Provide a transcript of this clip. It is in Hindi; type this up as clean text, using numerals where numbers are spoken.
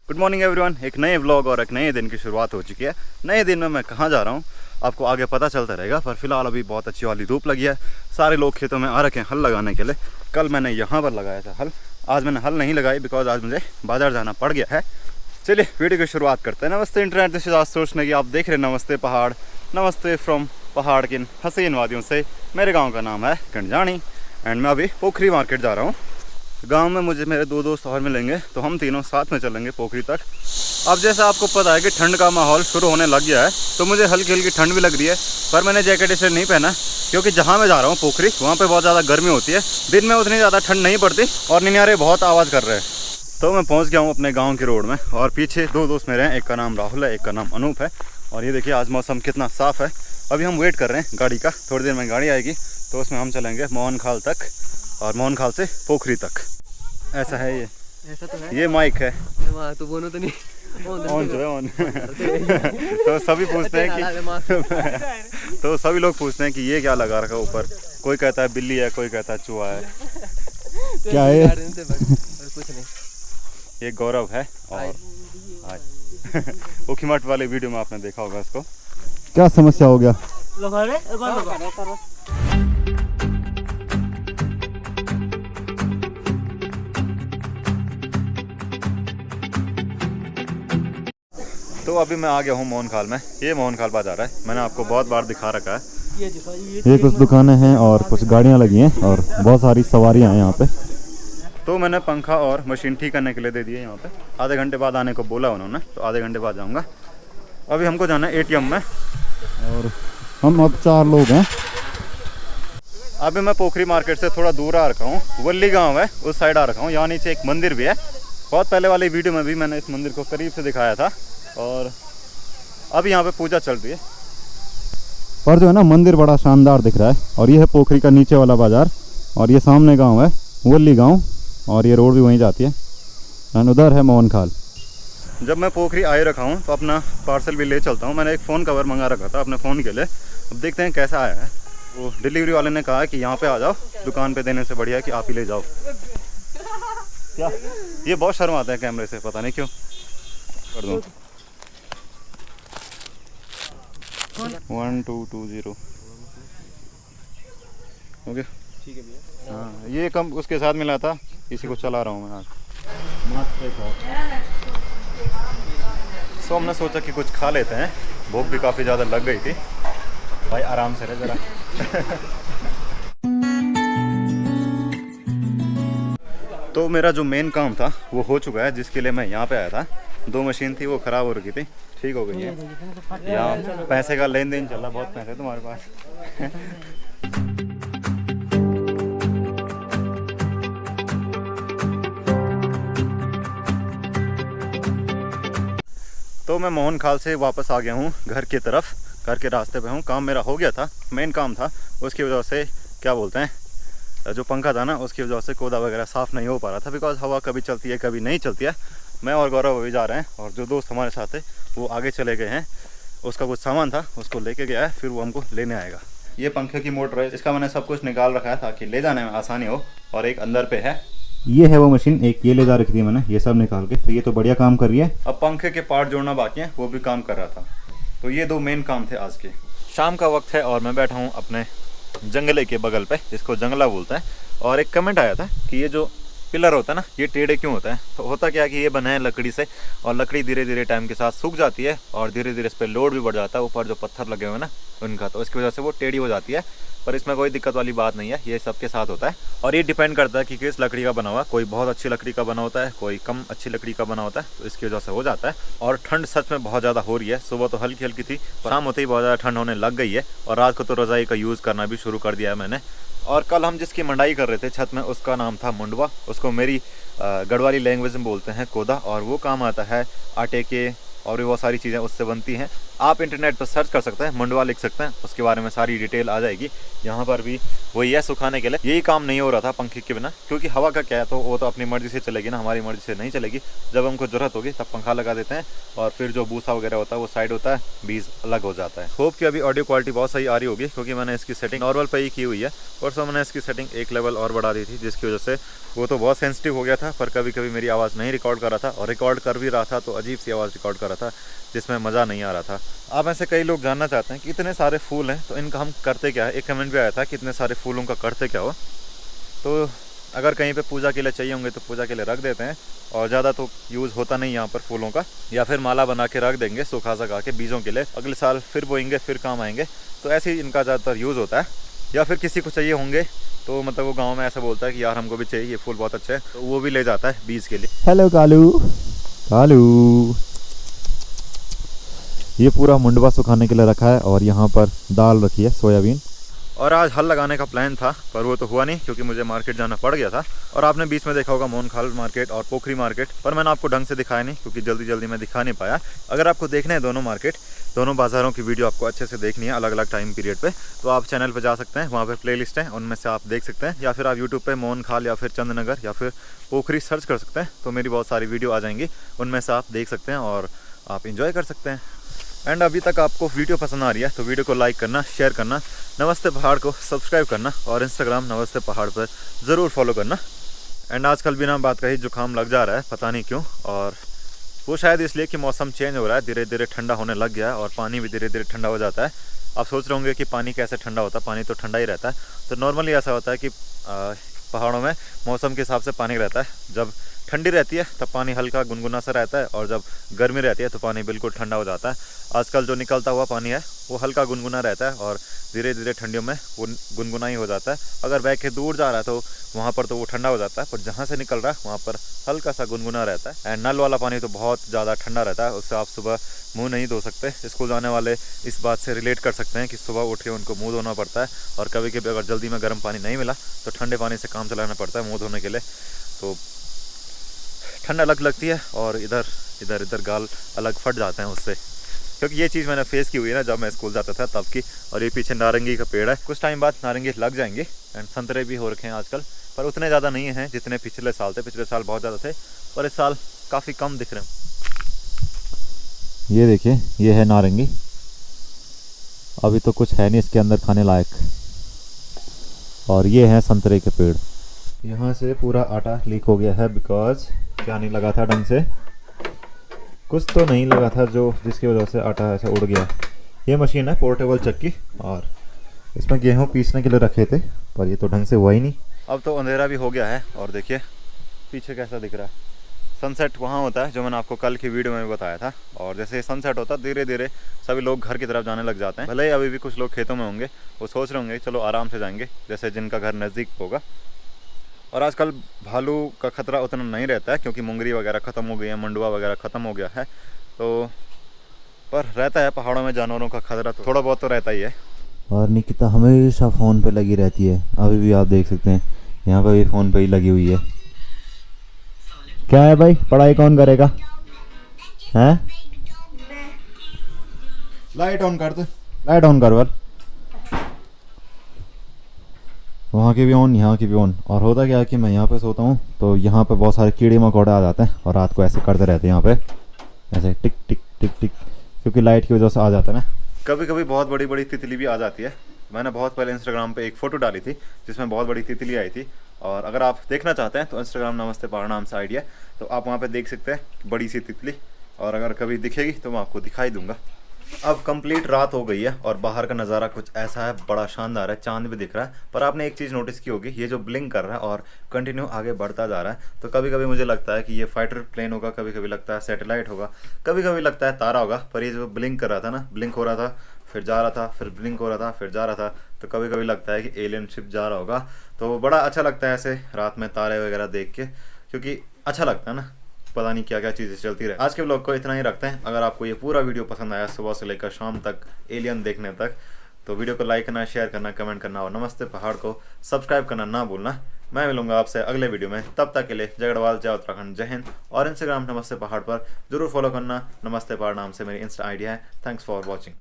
Good morning everyone. एक नए व्लॉग और एक नए दिन की शुरुआत हो चुकी है। नए दिन में मैं कहाँ जा रहा हूँ आपको आगे पता चलता रहेगा, पर फिलहाल अभी बहुत अच्छी वाली धूप लगी है। सारे लोग खेतों में आ रखे हैं हल लगाने के लिए। कल मैंने यहाँ पर लगाया था हल, आज मैंने हल नहीं लगाई बिकॉज आज मुझे बाजार जाना पड़ गया है। चलिए वीडियो की शुरुआत करते हैं। नमस्ते internet, this is Ashutosh Negi. आप देख रहे हैं नमस्ते पहाड़। नमस्ते फ्रॉम पहाड़ की हसीन वादियों से। मेरे गाँव का नाम है कंजानी एंड मैं अभी पोखरी मार्केट जा रहा हूँ। गांव में मुझे मेरे दो दोस्त और मिलेंगे तो हम तीनों साथ में चलेंगे पोखरी तक। अब जैसा आपको पता है कि ठंड का माहौल शुरू होने लग गया है तो मुझे हल्की हल्की ठंड भी लग रही है, पर मैंने जैकेट इसलिए नहीं पहना क्योंकि जहाँ मैं जा रहा हूँ पोखरी वहाँ पे बहुत ज़्यादा गर्मी होती है। दिन में उतनी ज़्यादा ठंड नहीं पड़ती और निन्यारे बहुत आवाज़ कर रहे हैं। तो मैं पहुँच गया हूँ अपने गाँव की रोड में और पीछे दो दोस्त मेरे हैं, एक का नाम राहुल है, एक का नाम अनूप है। और ये देखिए आज मौसम कितना साफ़ है। अभी हम वेट कर रहे हैं गाड़ी का, थोड़ी देर में गाड़ी आएगी तो उसमें हम चलेंगे मोहन खाल तक और मोहन खाल से पोखरी तक। ऐसा है ये, ऐसा तो है। ये माइक है तो बोलो तो नहीं ऑन जो है ऑन। तो सभी पूछते हैं कि तो सभी लोग पूछते हैं कि ये क्या लगा रखा ऊपर। कोई कहता है बिल्ली है, कोई कहता है चूहा है। क्या है? कुछ नहीं, ये गौरव है और उखीमठ वाले वीडियो में आपने देखा होगा इसको। क्या समस्या हो गया? तो अभी मैं आ गया हूँ मोहन खाल में। ये मोहन खाल बाजार है, मैंने आपको बहुत बार दिखा रखा है। ये कुछ दुकानें हैं और कुछ गाड़ियाँ लगी हैं और बहुत सारी सवारियाँ हैं यहाँ पे। तो मैंने पंखा और मशीन ठीक करने के लिए दे दिए यहाँ पे। आधे घंटे बाद आने को बोला उन्होंने, तो आधे घंटे बाद जाऊँगा। अभी हमको जाना है ATM में और हम अब 4 लोग हैं। अभी मैं पोखरी मार्केट से थोड़ा दूर आ रखा हूँ, वल्ली गाँव है उस साइड आ रखा हूँ। यहाँ नीचे एक मंदिर भी है। बहुत पहले वाली वीडियो में भी मैंने इस मंदिर को करीब से दिखाया था और अब यहाँ पे पूजा चल रही है। पर जो है ना मंदिर बड़ा शानदार दिख रहा है। और ये है पोखरी का नीचे वाला बाजार और ये सामने गांव है वल्ली गांव और ये रोड भी वहीं जाती है एंड उधर है मोहन खाल। जब मैं पोखरी आए रखा हूँ तो अपना पार्सल भी ले चलता हूँ। मैंने एक फ़ोन कवर मंगा रखा था अपने फ़ोन के लिए, अब देखते हैं कैसा आया है। वो डिलीवरी वाले ने कहा कि यहाँ पर आ जाओ, दुकान पर देने से बढ़िया है कि आप ही ले जाओ। क्या ये बहुत शर्माते हैं कैमरे से, पता नहीं क्यों। कर दूँ 1220 ओके ठीक है भैया। हाँ ये कम उसके साथ मिला था, इसी को चला रहा हूँ मैं आज। सो हमने सोचा कि कुछ खा लेते हैं, भूख भी काफ़ी ज़्यादा लग गई थी। भाई आराम से रहे ज़रा। तो मेरा जो मेन काम था वो हो चुका है, जिसके लिए मैं यहाँ पे आया था। 2 मशीन थी वो ख़राब हो रखी थी, ठीक हो गई है। यहाँ पैसे का लेन देन चल रहा, बहुत पैसे तुम्हारे पास। तो मैं मोहन खाल से वापस आ गया हूँ घर की तरफ। घर के रास्ते पे हूँ, काम मेरा हो गया था, मेन काम था। उसकी वजह से क्या बोलते हैं, जो पंखा था ना उसकी वजह से कोदा वगैरह साफ़ नहीं हो पा रहा था बिकॉज हवा कभी चलती है कभी नहीं चलती है। मैं और गौरव अभी जा रहे हैं और जो दोस्त हमारे साथ है वो आगे चले गए हैं। उसका कुछ सामान था उसको लेके गया है, फिर वो हमको लेने आएगा। ये पंखे की मोटर है, इसका मैंने सब कुछ निकाल रखा है ताकि ले जाने में आसानी हो। और एक अंदर पे है, ये है वो मशीन, एक ये ले जा रखी थी मैंने, ये सब निकाल के। तो ये तो बढ़िया काम कर रही है। अब पंखे के पार्ट जोड़ना बाकी है, वो भी काम कर रहा था। तो ये 2 मेन काम थे आज के। शाम का वक्त है और मैं बैठा हूँ अपने जंगले के बगल पे, जिसको जंगला बोलते हैं। और एक कमेंट आया था कि ये जो पिलर होता है ना ये टेढ़े क्यों होता है। तो होता क्या है कि ये बना है लकड़ी से और लकड़ी धीरे धीरे टाइम के साथ सूख जाती है और धीरे धीरे इस पर लोड भी बढ़ जाता है, ऊपर जो पत्थर लगे हुए हैं ना उनका, तो इसकी वजह से वो टेढ़ी हो जाती है। पर इसमें कोई दिक्कत वाली बात नहीं है, ये सबके साथ होता है। और ये डिपेंड करता है कि किस लकड़ी का बना हुआ। कोई बहुत अच्छी लकड़ी का बना होता है, कोई कम अच्छी लकड़ी का बना होता है, तो इसकी वजह से हो जाता है। और ठंड सच में बहुत ज़्यादा हो रही है। सुबह तो हल्की हल्की थी, शाम होते ही बहुत ज़्यादा ठंड होने लग गई है। और रात को तो रज़ाई का यूज़ करना भी शुरू कर दिया है मैंने। और कल हम जिसकी मंडाई कर रहे थे छत में, उसका नाम था मुंडवा। उसको मेरी गढ़वाली लैंग्वेज में बोलते हैं कोदा। और वो काम आता है आटे के और भी बहुत सारी चीज़ें उससे बनती हैं। आप इंटरनेट पर सर्च कर सकते हैं, मंडवा लिख सकते हैं, उसके बारे में सारी डिटेल आ जाएगी। यहाँ पर भी वही है सुखाने के लिए, यही काम नहीं हो रहा था पंखे के बिना, क्योंकि हवा का क्या है तो वो तो अपनी मर्जी से चलेगी ना, हमारी मर्जी से नहीं चलेगी। जब हमको ज़रूरत होगी तब पंखा लगा देते हैं और फिर जो भूसा वगैरह होता है वो साइड होता है, बीज अलग हो जाता है। होप कि अभी ऑडियो क्वालिटी बहुत सही आ रही होगी, क्योंकि मैंने इसकी सेटिंग नॉर्मल पे ही की हुई है। परसों मैंने इसकी सेटिंग एक लेवल और बढ़ा दी थी, जिसकी वजह से वो तो बहुत सेंसिटिव हो गया था, पर कभी कभी मेरी आवाज़ नहीं रिकॉर्ड कर रहा था, और रिकॉर्ड कर भी रहा था तो अजीब सी आवाज़ रिकॉर्ड कर रहा था, जिसमें मज़ा नहीं आ रहा था। आप ऐसे कई लोग जानना चाहते हैं कि इतने सारे फूल हैं तो इनका हम करते क्या है। एक कमेंट भी आया था कि इतने सारे फूलों का करते क्या हो। तो अगर कहीं पे पूजा के लिए चाहिए होंगे तो पूजा के लिए रख देते हैं, और ज़्यादा तो यूज़ होता नहीं यहाँ पर फूलों का, या फिर माला बना के रख देंगे सूखा सका के बीजों के लिए, अगले साल फिर बोएंगे फिर काम आएंगे। तो ऐसे ही इनका ज़्यादातर यूज़ होता है। या फिर किसी को चाहिए होंगे तो मतलब वो गाँव में ऐसा बोलता है कि यार हमको भी चाहिए, ये फूल बहुत अच्छे हैं, तो वो भी ले जाता है बीज के लिए। हेलो कालू, कालू। ये पूरा मुंडवा सुखाने के लिए रखा है, और यहाँ पर दाल रखी है सोयाबीन। और आज हल लगाने का प्लान था, पर वो तो हुआ नहीं क्योंकि मुझे मार्केट जाना पड़ गया था। और आपने बीच में देखा होगा मोहनखाल मार्केट और पोखरी मार्केट, पर मैंने आपको ढंग से दिखाया नहीं क्योंकि जल्दी जल्दी मैं दिखा नहीं पाया। अगर आपको देखने हैं दोनों मार्केट, दोनों बाज़ारों की वीडियो आपको अच्छे से देखनी है अलग अलग टाइम पीरियड पे, तो आप चैनल पर जा सकते हैं, वहाँ पे प्लेलिस्ट है, उनमें से आप देख सकते हैं। या फिर आप यूट्यूब पे मोहनखाल या फिर चंदनगर या फिर पोखरी सर्च कर सकते हैं, तो मेरी बहुत सारी वीडियो आ जाएंगी, उनमें से आप देख सकते हैं और आप इंजॉय कर सकते हैं। एंड अभी तक आपको वीडियो पसंद आ रही है तो वीडियो को लाइक करना, शेयर करना, नमस्ते पहाड़ को सब्सक्राइब करना, और इंस्टाग्राम नमस्ते पहाड़ पर ज़रूर फॉलो करना। एंड आजकल बिना बात कही जुकाम लग जा रहा है, पता नहीं क्यों, और वो शायद इसलिए कि मौसम चेंज हो रहा है, धीरे धीरे ठंडा होने लग गया है, और पानी भी धीरे धीरे ठंडा हो जाता है। आप सोच रहे होंगे कि पानी कैसे ठंडा होता है, पानी तो ठंडा ही रहता है। तो नॉर्मली ऐसा होता है कि पहाड़ों में मौसम के हिसाब से पानी रहता है। जब ठंडी रहती है तब पानी हल्का गुनगुना सा रहता है, और जब गर्मी रहती है तो पानी बिल्कुल ठंडा हो जाता है। आजकल जो निकलता हुआ पानी है वो हल्का गुनगुना रहता है, और धीरे धीरे ठंडियों में वो गुनगुना ही हो जाता है। अगर बह के दूर जा रहा है तो वहाँ पर तो वो ठंडा हो जाता है, पर जहाँ से निकल रहा है वहाँ पर हल्का सा गुनगुना रहता है। एंड नल वाला पानी तो बहुत ज़्यादा ठंडा रहता है, उससे आप सुबह मुंह नहीं धो सकते। स्कूल जाने वाले इस बात से रिलेट कर सकते हैं कि सुबह उठ के उनको मुंह धोना पड़ता है, और कभी कभी अगर जल्दी में गर्म पानी नहीं मिला तो ठंडे पानी से काम चलाना पड़ता है मुँह धोने के लिए। तो ठंड अलग लगती है, और इधर इधर इधर गाल अलग फट जाते हैं उससे, क्योंकि ये चीज़ मैंने फेस की हुई है ना जब मैं स्कूल जाता था तब की। और ये पीछे नारंगी का पेड़ है, कुछ टाइम बाद नारंगी लग जाएंगे। एंड संतरे भी हो रखे हैं आजकल, पर उतने ज़्यादा नहीं हैं जितने पिछले साल थे। पिछले साल बहुत ज़्यादा थे, पर इस साल काफ़ी कम दिख रहे हैं। ये देखिए, ये है नारंगी, अभी तो कुछ है नहीं इसके अंदर खाने लायक। और ये हैं संतरे के पेड़। यहाँ से पूरा आटा लीक हो गया है, बिकॉज क्या नहीं लगा था ढंग से, कुछ तो नहीं लगा था जो जिसकी वजह से आटा ऐसे उड़ गया। ये मशीन है पोर्टेबल चक्की, और इसमें गेहूँ पीसने के लिए रखे थे, पर ये तो ढंग से हुआ ही नहीं। अब तो अंधेरा भी हो गया है, और देखिए पीछे कैसा दिख रहा है। सनसेट वहाँ होता है जो मैंने आपको कल की वीडियो में बताया था, और जैसे सनसेट होता है धीरे धीरे सभी लोग घर की तरफ जाने लग जाते हैं। भले ही अभी भी कुछ लोग खेतों में होंगे, वो सोच रहे होंगे चलो आराम से जाएंगे, जैसे जिनका घर नज़दीक होगा। और आजकल भालू का खतरा उतना नहीं रहता है, क्योंकि मुंगरी वगैरह ख़त्म हो गई है, मंडुआ वगैरह ख़त्म हो गया है, तो पर रहता है पहाड़ों में जानवरों का खतरा तो थोड़ा बहुत तो रहता ही है। और निकिता हमेशा फ़ोन पे लगी रहती है, अभी भी आप देख सकते हैं यहाँ पे भी फ़ोन पे ही लगी हुई है। क्या है भाई, पढ़ाई कौन करेगा? हैं? लाइट ऑन कर दे, लाइट ऑन कर बल। वहाँ की भी ऑन, यहाँ की भी ऑन। और होता क्या है कि मैं यहाँ पे सोता हूँ तो यहाँ पे बहुत सारे कीड़े मकोड़े आ जाते हैं, और रात को ऐसे करते रहते हैं यहाँ पे ऐसे टिक टिक टिक टिक, क्योंकि लाइट की वजह से आ जाता है ना। कभी कभी बहुत बड़ी बड़ी तितली भी आ जाती है। मैंने बहुत पहले इंस्टाग्राम पे एक फ़ोटो डाली थी जिसमें बहुत बड़ी तितली आई थी, और अगर आप देखना चाहते हैं तो इंस्टाग्राम नमस्ते पहाड़ नाम से आईडी है, तो आप वहाँ पे देख सकते हैं बड़ी सी तितली। और अगर कभी दिखेगी तो मैं आपको दिखाई दूंगा। अब कंप्लीट रात हो गई है, और बाहर का नज़ारा कुछ ऐसा है, बड़ा शानदार है, चांद भी दिख रहा है। पर आपने एक चीज़ नोटिस की होगी, ये जो ब्लिंक कर रहा है और कंटिन्यू आगे बढ़ता जा रहा है, तो कभी कभी मुझे लगता है कि ये फाइटर प्लेन होगा, कभी कभी लगता है सैटेलाइट होगा, कभी कभी लगता है तारा होगा। पर ये जो ब्लिंक कर रहा था ना, ब्लिंक हो रहा था फिर जा रहा था, फिर ब्लिंक हो रहा था फिर जा रहा था, तो कभी कभी लगता है कि एलियन शिप जा रहा होगा। तो बड़ा अच्छा लगता है ऐसे रात में तारे वगैरह देख के, क्योंकि अच्छा लगता है ना, पता नहीं क्या क्या चीज़ें चलती रहे। आज के ब्लॉग को इतना ही रखते हैं। अगर आपको ये पूरा वीडियो पसंद आया सुबह से लेकर शाम तक एलियन देखने तक, तो वीडियो को लाइक करना, शेयर करना, कमेंट करना और नमस्ते पहाड़ को सब्सक्राइब करना ना भूलना। मैं मिलूंगा आपसे अगले वीडियो में, तब तक के लिए जय गढ़वाल, जय उत्तराखंड, जय हिंद। और इंस्टाग्राम नमस्ते पहाड़ पर जरूर फॉलो करना, नमस्ते पहाड़ नाम से मेरी इंस्टा आईडी है। Thanks for watching.